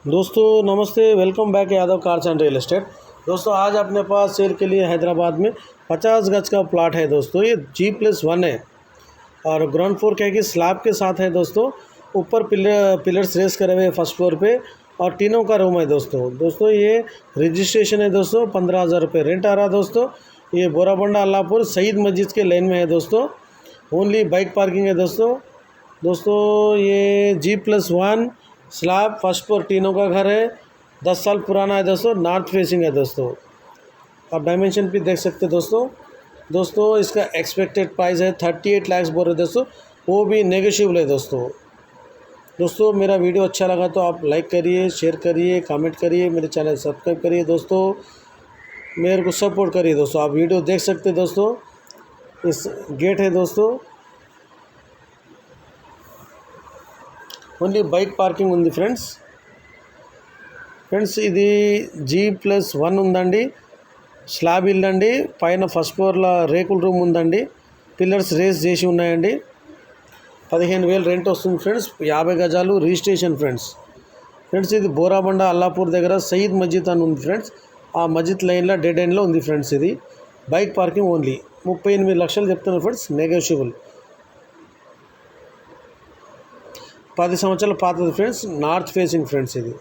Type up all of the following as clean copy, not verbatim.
दोस्तों नमस्ते, welcome back Yadav cars and real estate. दोस्तों आज अपने पास सेल के लिए हैदराबाद में 50 गज का प्लाट है। दोस्तों ये G+1 है और ग्राउंड फ्लोर क्या है कि स्लैब के साथ है। दोस्तों ऊपर पिलर्स रेस करे हुए फर्स्ट फ्लोर पे और तीनों का रूम है। दोस्तों ये रजिस्ट्रेशन है। दोस्तों 15,000 रुपये रेंट आ रहा है। दोस्तों ये बोराबंडा अल्लाहपुर सईद मस्जिद के लेन में है। दोस्तों ओनली बाइक पार्किंग है। दोस्तों ये G+1 स्लैब फर्स्ट फ्लोर तीनों का घर है। 10 साल पुराना है। दोस्तों नॉर्थ फेसिंग है। दोस्तों आप डायमेंशन भी देख सकते हैं। दोस्तों इसका एक्सपेक्टेड प्राइस है 38 लाख बोल रहे। दोस्तों वो भी नेगोशिएबल है। दोस्तों मेरा वीडियो अच्छा लगा तो आप लाइक करिए, शेयर करिए, कमेंट करिए, मेरे चैनल सब्सक्राइब करिए। दोस्तों मेरे को सपोर्ट करिए। दोस्तों आप वीडियो देख सकते हैं। दोस्तों इस गेट है। दोस्तों ఓన్లీ బైక్ పార్కింగ్ ఉంది ఫ్రెండ్స్ ఇది G+1 ఉందండి. స్లాబ్ ఇల్లు అండి. పైన ఫస్ట్ ఫ్లోర్లో రేకుల రూమ్ ఉందండి. పిల్లర్స్ రేస్ చేసి ఉన్నాయండి. 15,000 రెంట్ వస్తుంది ఫ్రెండ్స్. 50 గజాలు రిజిస్ట్రేషన్ ఫ్రెండ్స్ ఇది బోరాబండ అల్లాపూర్ దగ్గర సయీద్ మస్జిద్ అని ఉంది ఫ్రెండ్స్. ఆ మస్జిద్ లైన్లో డెడ్ ఎండ్లో ఉంది ఫ్రెండ్స్. ఇది బైక్ పార్కింగ్ ఓన్లీ. 38 లక్షలు చెప్తున్నారు ఫ్రెండ్స్, నెగోషియబుల్. 10 సంవత్సరాల పాతది ఫ్రెండ్స్, నార్త్ ఫేసింగ్ ఫ్రెండ్స్ ఇది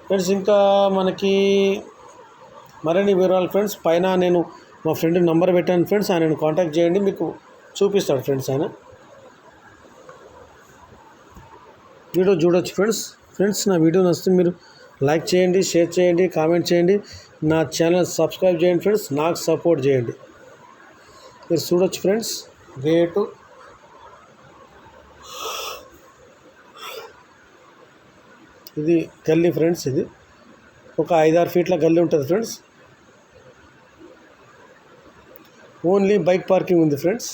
ఫ్రెండ్స్. ఇంకా మనకి మరిన్ని వివరాలు ఫ్రెండ్స్ పైన నేను మా ఫ్రెండ్ నంబర్ పెట్టాను ఫ్రెండ్స్, ఆయనను కాంటాక్ట్ చేయండి, మీకు చూపిస్తాడు ఫ్రెండ్స్. ఆయన వీడియో చూడొచ్చు ఫ్రెండ్స్. నా వీడియో నచ్చితే మీరు లైక్ చేయండి, షేర్ చేయండి, కామెంట్ చేయండి, నా ఛానల్ సబ్స్క్రైబ్ చేయండి ఫ్రెండ్స్, నాకు సపోర్ట్ చేయండి. మీరు చూడొచ్చు ఫ్రెండ్స్ గేటు. ఇది గల్లీ ఫ్రెండ్స్. ఇది ఒక 5-6 ఫీట్ల గల్లీ ఉంటుంది ఫ్రెండ్స్. ఓన్లీ బైక్ పార్కింగ్ ఉంది ఫ్రెండ్స్.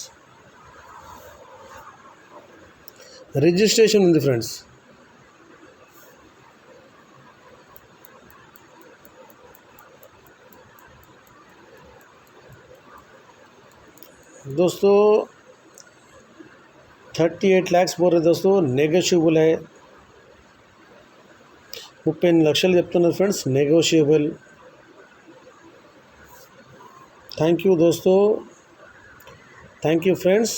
రిజిస్ట్రేషన్ ఉంది ఫ్రెండ్స్. दोस्तों 38 लाख बोल रहे दोस्तों, नेगोशिएबल है. 38 లక్షలు చెప్తున్నారు ఫ్రెండ్స్, నెగోషియబుల్. థ్యాంక్ యూ दोस्तों, థ్యాంక్ యూ ఫ్రెండ్స్.